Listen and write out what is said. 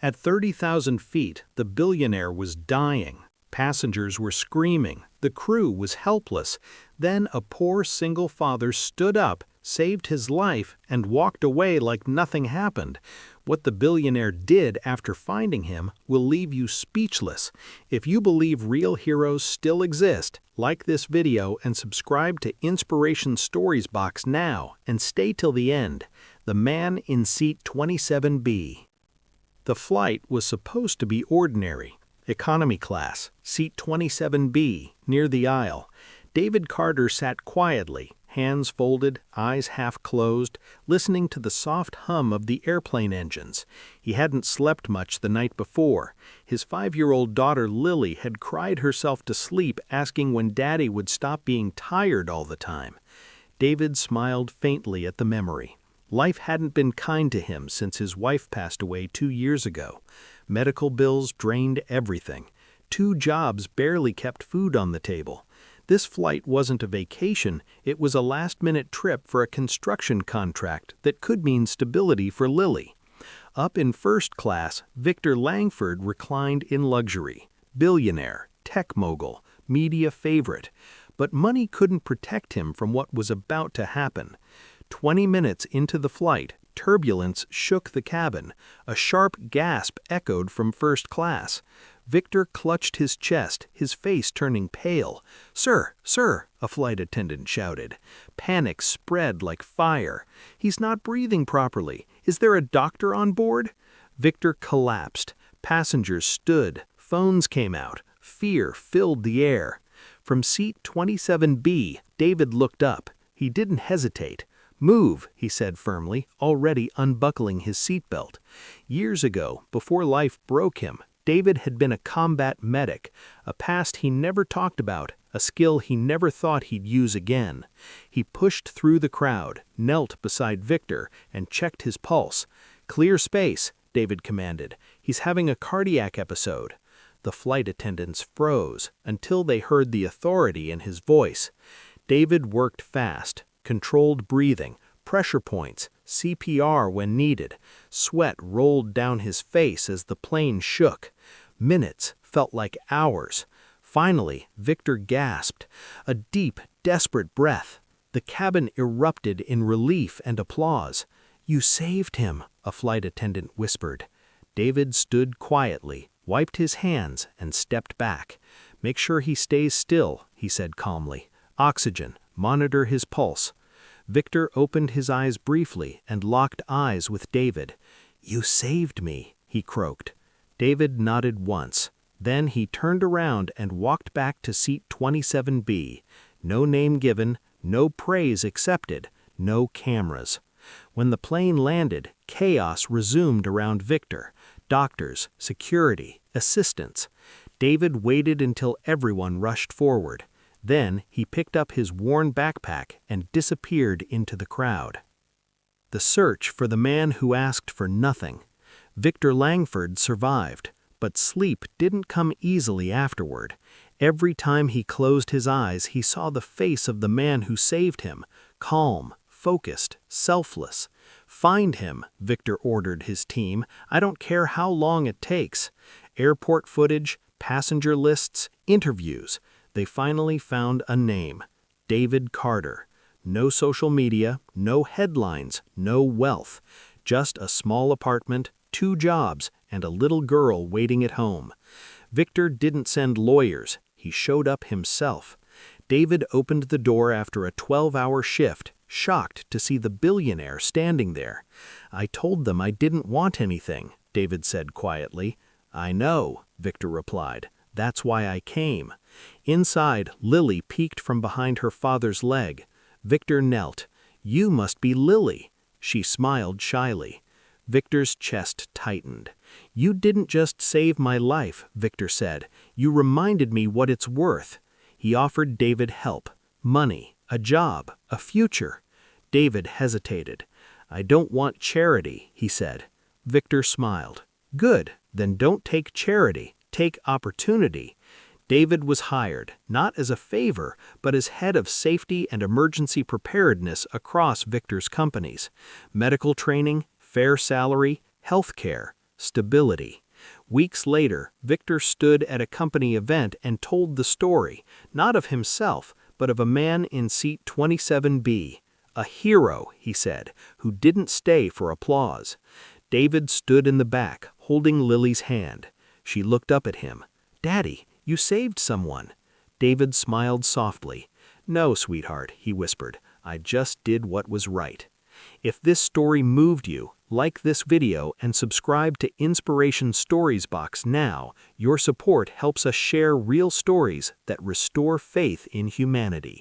At 30,000 feet, the Billionaire was dying. Passengers were screaming. The crew was helpless. Then a poor single father stood up, saved his life, and walked away like nothing happened. What the Billionaire did after finding him will leave you speechless. If you believe real heroes still exist, like this video and subscribe to Inspiration Stories box now and stay till the end. The man in seat 27B. The flight was supposed to be ordinary. Economy class, seat 27B, near the aisle. David Carter sat quietly, hands folded, eyes half closed, listening to the soft hum of the airplane engines. He hadn't slept much the night before. His 5-year-old daughter Lily had cried herself to sleep asking when Daddy would stop being tired all the time. David smiled faintly at the memory. Life hadn't been kind to him since his wife passed away 2 years ago. Medical bills drained everything. 2 jobs barely kept food on the table. This flight wasn't a vacation, it was a last-minute trip for a construction contract that could mean stability for Lily. Up in first class, Victor Langford reclined in luxury. Billionaire, tech mogul, media favorite. But money couldn't protect him from what was about to happen. 20 minutes into the flight, turbulence shook the cabin. A sharp gasp echoed from first class. Victor clutched his chest, his face turning pale. "Sir, sir," a flight attendant shouted. Panic spread like fire. "He's not breathing properly. Is there a doctor on board?" Victor collapsed. Passengers stood. Phones came out. Fear filled the air. From seat 27B, David looked up. He didn't hesitate. "Move," he said firmly, already unbuckling his seatbelt. Years ago, before life broke him, David had been a combat medic, a past he never talked about, a skill he never thought he'd use again. He pushed through the crowd, knelt beside Victor, and checked his pulse. "Clear space," David commanded. "He's having a cardiac episode." The flight attendants froze until they heard the authority in his voice. David worked fast. Controlled breathing, pressure points, CPR when needed. Sweat rolled down his face as the plane shook. Minutes felt like hours. Finally, Victor gasped. A deep, desperate breath. The cabin erupted in relief and applause. "You saved him," a flight attendant whispered. David stood quietly, wiped his hands, and stepped back. "Make sure he stays still," he said calmly. "Oxygen. Monitor his pulse." Victor opened his eyes briefly and locked eyes with David. "You saved me," he croaked. David nodded once. Then he turned around and walked back to seat 27B. No name given, no praise accepted, no cameras. When the plane landed, chaos resumed around Victor. Doctors, security, assistants. David waited until everyone rushed forward. Then he picked up his worn backpack and disappeared into the crowd. The search for the man who asked for nothing. Victor Langford survived, but sleep didn't come easily afterward. Every time he closed his eyes, he saw the face of the man who saved him, calm, focused, selfless. "Find him," Victor ordered his team. "I don't care how long it takes." Airport footage, passenger lists, interviews. They finally found a name, David Carter. No social media, no headlines, no wealth. Just a small apartment, 2 jobs, and a little girl waiting at home. Victor didn't send lawyers, he showed up himself. David opened the door after a 12-hour shift, shocked to see the Billionaire standing there. "I told them I didn't want anything," David said quietly. "I know," Victor replied. "That's why I came." Inside, Lily peeked from behind her father's leg. Victor knelt. "You must be Lily." She smiled shyly. Victor's chest tightened. "You didn't just save my life," Victor said. "You reminded me what it's worth." He offered David help, money, a job, a future. David hesitated. "I don't want charity," he said. Victor smiled. "Good, then don't take charity. Take opportunity." David was hired, not as a favor, but as head of safety and emergency preparedness across Victor's companies. Medical training, fair salary, health care. stability. Weeks later, Victor stood at a company event and told the story, not of himself, but of a man in seat 27B. A hero, he said, who didn't stay for applause. David stood in the back, holding Lily's hand. She looked up at him. "Daddy, you saved someone." David smiled softly. "No, sweetheart," he whispered. "I just did what was right." If this story moved you, like this video and subscribe to Inspiration Stories Box now. Your support helps us share real stories that restore faith in humanity.